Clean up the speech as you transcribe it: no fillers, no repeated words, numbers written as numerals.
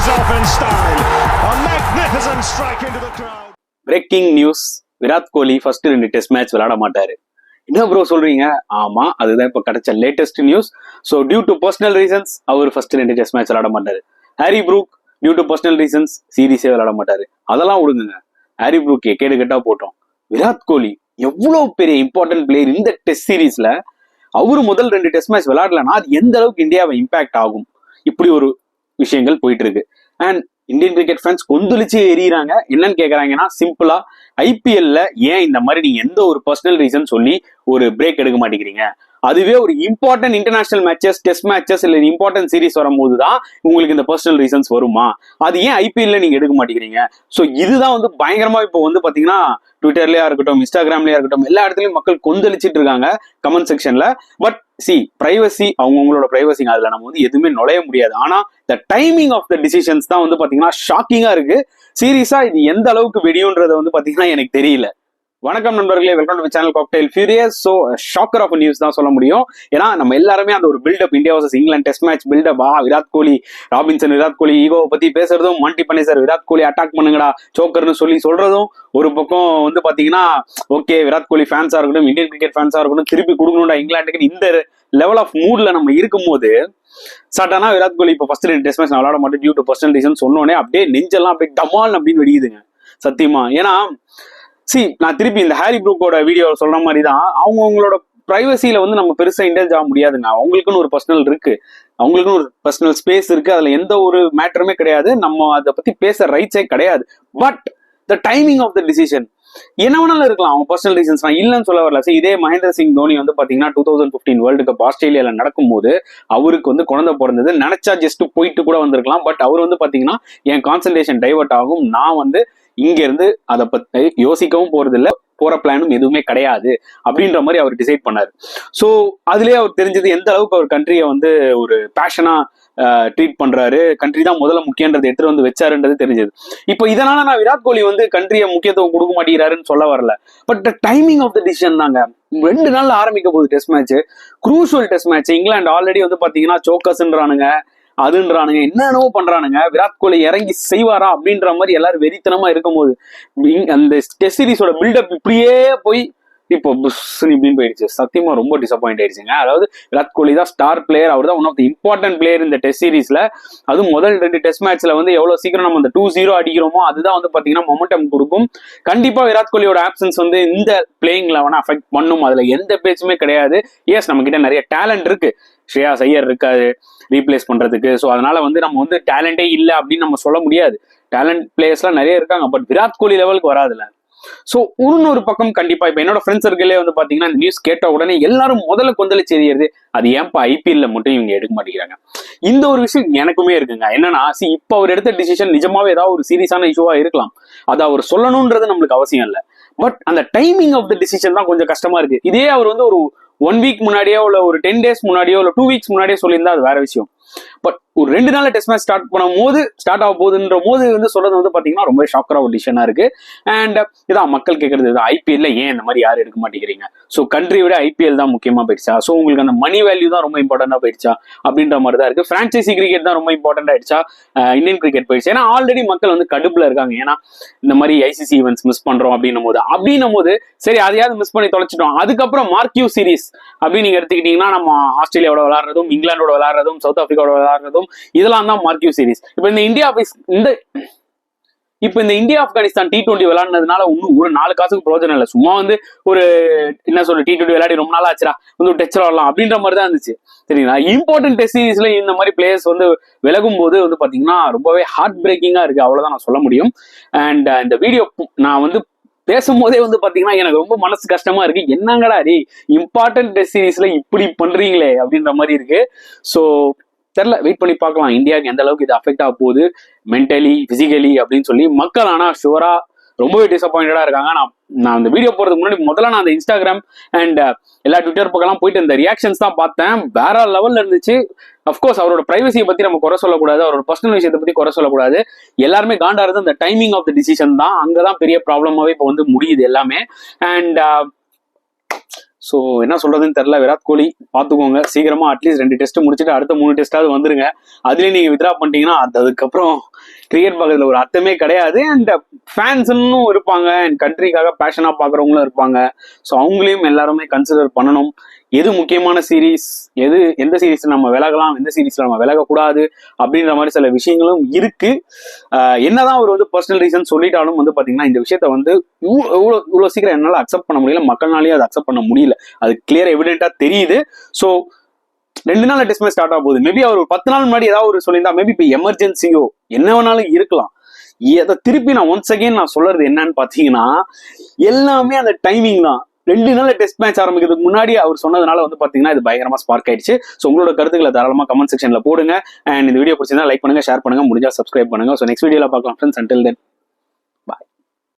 finishes off in style. A magnificent strike into the crowd. Breaking news. Virat Kohli first 2 test match விளையாட மாட்டாரு. என்ன bro சொல்றீங்க? ஆமா, அதுதான் இப்ப கிடைச்ச latest news. So due to personal reasons அவர் ஃபர்ஸ்ட் 2 டெஸ்ட் மேட்ச் விளையாட மாட்டாரு. Harry Brook due to personal reasons சீரீஸே விளையாட மாட்டாரு. அதெல்லாம் விடுங்க, ஹாரி ப்ரூக் கேடு கெட்டா போட்டோம். விராட் கோலி எவ்வளவு பெரிய இம்பார்ட்டன்ட் பிளேயர் இந்த டெஸ்ட் சீரீஸ்ல அவரு முதல் 2 டெஸ்ட் மேட்ச் விளையாடலன்னா அது எந்த அளவுக்கு இந்தியாவை இம்பாக்ட் ஆகும்? இப்படி ஒரு விஷயங்கள் போயிட்டு இருக்கு. அண்ட் இந்தியன் கிரிக்கெட் ஃபேன்ஸ் கொந்தளிச்சு எறிகிறாங்க. என்னன்னு கேக்குறாங்கன்னா, சிம்பிளா ஐபிஎல்ல ஏன் இந்த மாதிரி நீங்க எந்த ஒரு பர்சனல் ரீசன் சொல்லி ஒரு பிரேக் எடுக்க மாட்டேங்கிறீங்க? அதுவே ஒரு important international matches, test matches இல்ல இம்பார்ட்டன்ட் சீரிஸ் வரும்போது தான் உங்களுக்கு இந்த பர்சனல் ரீசன்ஸ் வருமா? அது ஏன் ஐபிஎல்ல நீங்க எடுக்க மாட்டேங்கிறீங்க? ஸோ இதுதான் வந்து பயங்கரமா இப்போ வந்து பாத்தீங்கன்னா ட்விட்டர்லயா இருக்கட்டும், இன்ஸ்டாகிராம்லயா இருக்கட்டும், எல்லா இடத்துலயும் மக்கள் கொந்தளிச்சிட்டு இருக்காங்க கமெண்ட் செக்ஷன்ல. பட் பிரைவசி அவங்களோட பிரைவசிங்க, அதுல நம்ம வந்து எதுவுமே நுழைய முடியாது. ஆனா the timing of the decisions தான் வந்து பாத்தீங்கன்னா ஷாக்கிங்கா இருக்கு. சீரியஸா இது எந்த அளவுக்கு வெடியும்ன்றது வந்து பாத்தீங்கன்னா எனக்கு தெரியல. வணக்கம் நண்பர்களே, welcome to channel cocktail furious. So shocker of news தான் சொல்ல முடியும். ஏன்னா நம்ம எல்லாருமே அந்த ஒரு build up, India versus England test match build up, Virat Kohli, Robinson Virat Kohli ஈகோவை பத்தி பேசுறதும், மாண்டி பண்ணி சார் விராட் கோலி அட்டாக் பண்ணுங்கடா சோக்கர்னு சொல்றதும் ஒரு பக்கம் வந்து பாத்தீங்கன்னா, ஓகே விராட் கோலி ஃபேன்ஸா இருக்கட்டும், இந்தியன் கிரிக்கெட் ஃபேன்ஸா இருக்கட்டும், திருப்பி கொடுக்கணும்டா இங்கிலாந்துக்கு இந்த லெவல் ஆஃப் மூட்ல நம்ம இருக்கும்போது சடனா விராட் கோலி இப்போ ஃபர்ஸ்ட் 2 டெஸ்ட் மேட்ச் விளையாட மாட்டேன் டியூ டு பர்சனல் ரீசன் சொன்னோடனே அப்படியே நெஞ்செல்லாம் அப்படியே டமால் அப்படின்னு வெடிக்குதுங்க சத்தியமா. ஏன்னா நான் திருப்பி இந்த ஹாரி ப்ரூக்கோட வீடியோ சொல்ற மாதிரி தான், அவங்களோட பிரைவசியில வந்து நம்ம பெருசா இன்டெல்ஜ் ஆக முடியாதுங்க. அவங்களுக்குன்னு ஒரு பர்சனல் இருக்கு, அவங்களுக்குன்னு ஒரு பர்சனல் ஸ்பேஸ் இருக்கு. அதுல எந்த ஒரு மேட்டருமே கிடையாது, நம்ம அதை பத்தி பேச ரைட்ஸே கிடையாது. But the timing of the decision என்ன வேணாலும் இருக்கலாம். அவங்க பர்சனல் ரீசன்ஸ் நான் இல்லைன்னு சொல்ல வரல. இதே மகேந்திர சிங் தோனி வந்து பாத்தீங்கன்னா 2015 வேர்ல்டு கப் ஆஸ்திரேலியால நடக்கும்போது அவருக்கு வந்து குழந்தை பிறந்தது, நினைச்சா ஜஸ்ட் போயிட்டு கூட வந்திருக்கலாம். பட் அவர் வந்து பாத்தீங்கன்னா என் கான்சன்ட்ரேஷன் டைவர்ட் ஆகும், நான் வந்து இங்க இருந்து அதை பத்தி யோசிக்கவும் போறது இல்லை, போற பிளானும் எதுவுமே கிடையாது அப்படின்ற மாதிரி அவர் டிசைட் பண்ணாரு. ஸோ அதுலயே அவர் தெரிஞ்சது எந்த அளவுக்கு அவர் கண்ட்ரியை வந்து ஒரு பேஷனா ட்ரீட் பண்றாரு, கண்ட்ரி தான் முதல்ல முக்கியன்றது எடுத்துட்டு வந்து வச்சாருன்றது தெரிஞ்சது. இப்போ இதனால நான் விராட் கோலி வந்து கண்ட்ரியை முக்கியத்துவம் கொடுக்க மாட்டேங்கிறாருன்னு சொல்ல வரல. But timing of the decision தாங்க. 2 நாள்ல ஆரம்பிக்க போகுது test match, crucial test match. England already வந்து பாத்தீங்கன்னா சோக்கஸ்ன்றானுங்க, அதுன்றானுங்க, என்னென்னவோ பண்றானுங்க. விராட் கோலி இறங்கி செய்வாரா அப்படின்ற மாதிரி எல்லாரும் வெறித்தனமா இருக்கும் போது அந்த டெஸ்ட் சீரிஸோட பில்டப் இப்படியே போய் இப்போ இப்படின்னு போயிடுச்சு. சத்தியமா ரொம்ப டிசப்பாயிண்ட் ஆயிடுச்சுங்க. அதாவது விராட் கோலி தான் ஸ்டார் பிளேயர், அவர் தான் one of the important player இந்த டெஸ்ட் சீரிஸ்ல. அதுவும் முதல் 2 டெஸ்ட் மேட்ச்ல வந்து எவ்வளவு சீக்கிரம் நம்ம அந்த 2-0 அடிக்கிறோமோ அதுதான் வந்து பாத்தீங்கன்னா மொமெண்டம் கொடுக்கும். கண்டிப்பா விராட் கோலியோட ஆப்சன்ஸ் வந்து இந்த பிளேயிங் லெவனை அஃபெக்ட் பண்ணும், அதுல எந்த பேச்சுமே கிடையாது. எஸ், நம்ம கிட்ட நிறைய டேலண்ட் இருக்கு, ஸ்ரேயாஸ் ஐயர் இருக்காது ரீப்ளேஸ் பண்றதுக்கு. ஸோ அதனால வந்து நம்ம வந்து டேலண்டே இல்லை அப்படின்னு நம்ம சொல்ல முடியாது. டேலண்ட் பிளேயர்ஸ்லாம் நிறைய இருக்காங்க, பட் விராட் கோலி லெவலுக்கு வராதுல்ல. ஸோ இன்னொரு பக்கம் கண்டிப்பா இப்ப என்னோட ஃப்ரெண்ட்ஸ் சர்க்கிளே வந்து பாத்தீங்கன்னா இந்த நியூஸ் கேட்ட உடனே எல்லாரும் முதல்ல கொந்தளிச்சு எறியறது, அது ஏன்பா ஐபிஎல்ல மட்டும் இவங்க எடுக்க மாட்டேங்கிறாங்க? இந்த ஒரு விஷயம் எனக்குமே இருக்குங்க. என்னன்னா இப்ப அவர் எடுத்த டிசிஷன் நிஜமாவே ஏதாவது ஒரு சீரியஸான இஷ்யூவா இருக்கலாம், அதை அவர் சொல்லணும்ன்றது நம்மளுக்கு அவசியம் இல்லை. பட் அந்த டைமிங் ஆஃப் த டிசிஷன் தான் கொஞ்சம் கஷ்டமா இருக்கு. இதே அவர் வந்து ஒரு 1 வீக் முன்னாடியோ இல்ல ஒரு 10 டேஸ் முன்னாடியோ இல்ல 2 வீக்ஸ் முன்னாடியோ சொல்லியிருந்தா அது வேற விஷயம். பட் ஒரு 2 நாள் டெஸ்ட் மேட்ச் ஸ்டார்ட் ஆக போகுதுன்ற போது வந்து சொல்றது வந்து பாத்தீங்கன்னா ரொம்ப ஷாக்கரா ஒரு டிசிஷனா இருக்கு. அண்ட் இதான் மக்கள் கேட்கறது, ஐபிஎல்ல ஏன் இந்த மாதிரி யாரும் எடுக்க மாட்டேங்கிறீங்க? ஸோ கண்ட்ரி விட ஐபிஎல் தான் முக்கியமா போயிடுச்சா? ஸோ உங்களுக்கு அந்த மணி வேல்யூ தான் ரொம்ப இம்பார்ட்டன்டா போயிடுச்சா அப்படின்ற மாதிரி தான் இருக்கு. பிரான்சைசி கிரிக்கெட் தான் ரொம்ப இம்பார்ட்டன்ட் ஆயிடுச்சா? இந்தியன் கிரிக்கெட் போயிடுச்சு. ஏன்னா ஆல்ரெடி மக்கள் வந்து கடுப்புல இருக்காங்க. ஏன்னா இந்த மாதிரி ஐசிசி ஈவெண்ட்ஸ் மிஸ் பண்றோம் அப்படின்னும் போது சரி அதையாவது மிஸ் பண்ணி தொலைச்சிட்டோம். அதுக்கப்புறம் மார்க்யூ சீரிஸ் அப்படின்னு நீங்க எடுத்துக்கிட்டீங்கன்னா நம்ம ஆஸ்திரேலியாவோட விளையாடுறதும், இங்கிலாண்டோட விளையாடுறதும், சவுத் ஆப்பிரிக்காவோட விளையாடுறதும், இதெல்லாம் தான் மார்க்யூ சீரிஸ். இப்போ இந்த இந்தியா ஆப்கானிஸ்தான் T20 விளையாடுனதுனால இன்னும் ஒரு 4 காசுக்கு பிரயோஜனம் இல்லை. சும்மா வந்து ஒரு என்ன சொல்ற T20 விளையாடி ரொம்ப நாள் ஆச்சுரா வந்து டச் விளாடலாம் அப்படின்ற மாதிரி தான் இருந்துச்சு. சரிங்களா? இம்பார்ட்டன்ட் டெஸ்ட் சீரீஸ்ல இந்த மாதிரி பிளேயர்ஸ் வந்து விலகும் போது வந்து பாத்தீங்கன்னா ரொம்பவே ஹார்ட் பிரேக்கிங்கா இருக்கு, அவ்வளவுதான் நான் சொல்ல முடியும். அண்ட் இந்த வீடியோ நான் வந்து பேசும்போதே வந்து பாத்தீங்கன்னா எனக்கு ரொம்ப மனசு கஷ்டமா இருக்கு. என்னங்கடா இம்பார்ட்டன்ட் டெஸ்ட் சீரீஸ்ல இப்படி பண்றீங்களே அப்படின்ற மாதிரி இருக்கு. ஸோ தெரியல, வெயிட் பண்ணி பார்க்கலாம் இந்தியாவுக்கு எந்த அளவுக்கு இது அஃபெக்ட் ஆக போகுது மென்டலி, பிசிக்கலி அப்படின்னு சொல்லி. மக்கள் ஆனா ஷுவரா ரொம்பவே டிசப்பாயிண்டடா இருக்காங்க. நான் இந்த வீடியோ போறதுக்கு முன்னாடி முதல்ல நான் அந்த இன்ஸ்டாகிராம் அண்ட் எல்லா ட்விட்டர் பக்கம்லாம் போயிட்டு இந்த ரியாக்ஷன்ஸ் தான் பார்த்தேன். வேற லெவல்ல இருந்துச்சு. அப்கோர்ஸ் அவரோட பிரைவசியை பத்தி நம்ம குறை சொல்லக்கூடாது, அவரோட பர்சனல் விஷயத்தை பத்தி குறை சொல்லக்கூடாது. எல்லாருமே காண்டாறது அந்த டைமிங் ஆஃப் த டிசிஷன் தான். அங்கதான் பெரிய ப்ராப்ளமாவே இப்போ வந்து முடியுது எல்லாமே. அண்ட் ஸோ என்ன சொல்றதுன்னு தெரியல. விராட் கோலி பார்த்துக்கோங்க, சீக்கிரமா அட்லீஸ்ட் 2 டெஸ்ட் முடிச்சுட்டு அடுத்த 3 டெஸ்டாவது வந்துருங்க. அதுலேயே நீங்க வித்ரா பண்ணிட்டீங்கன்னா அதுக்கப்புறம் கிரிக்கெட் பார்க்கறதுல ஒரு அர்த்தமே கிடையாது. அண்ட் ஃபேன்ஸ்ன்னு இருப்பாங்க, அண்ட் கண்ட்ரிக்காக பேஷனா பாக்குறவங்களும் இருப்பாங்க. ஸோ அவங்களையும் எல்லாருமே கன்சிடர் பண்ணணும். எது முக்கியமான சீரீஸ், எந்த சீரீஸ்ல நம்ம விலகலாம், எந்த சீரீஸ்ல நம்ம விலகக்கூடாது அப்படின்ற மாதிரி சில விஷயங்களும் இருக்கு. என்னதான் அவர் வந்து பர்சனல் ரீசன் சொல்லிட்டாலும் வந்து பாத்தீங்கன்னா இந்த விஷயத்த வந்து இவ்வளவு சீக்கிரம் என்னால அக்செப்ட் பண்ண முடியல, மக்கள்னாலேயே அதை அக்செப்ட் பண்ண முடியல. அது கிளியர் எவிடென்ட்டா தெரியுது. ஸோ 2 நாள் டெஸ்ட் மேட்ச் ஸ்டார்ட் ஆக போகுது. மேபி அவர் 10 நாள் முன்னாடி ஏதாவது ஒரு சொல்லியிருந்தா, மேபி இப்போ எமர்ஜென்சியோ என்ன வேணாலும் இருக்கலாம். அதை திருப்பி நான் ஒன்ஸ் அகேன் நான் சொல்றது என்னன்னு பாத்தீங்கன்னா, எல்லாமே அந்த டைமிங் தான். 2 நாள் டெஸ்ட் மேட்ச் ஆரம்பிக்கிறதுக்கு முன்னாடி அவர் சொன்னதுனால வந்து பாத்தீங்கன்னா இது பயங்கரமா ஸ்பார்க் ஆயிடுச்சு. ஸோ உங்களோட கருத்துக்களை தாராளமா கமெண்ட் செக்ஷன்ல போடுங்க. அண்ட் இந்த வீடியோ பிடிச்சிருந்தா லைக் பண்ணுங்க, ஷேர் பண்ணுங்க, முடிஞ்சா சப்ஸ்கிரைப் பண்ணுங்க. ஸோ நெக்ஸ்ட் வீடியோல பார்க்கலாம் ஃப்ரெண்ட்ஸ். Until then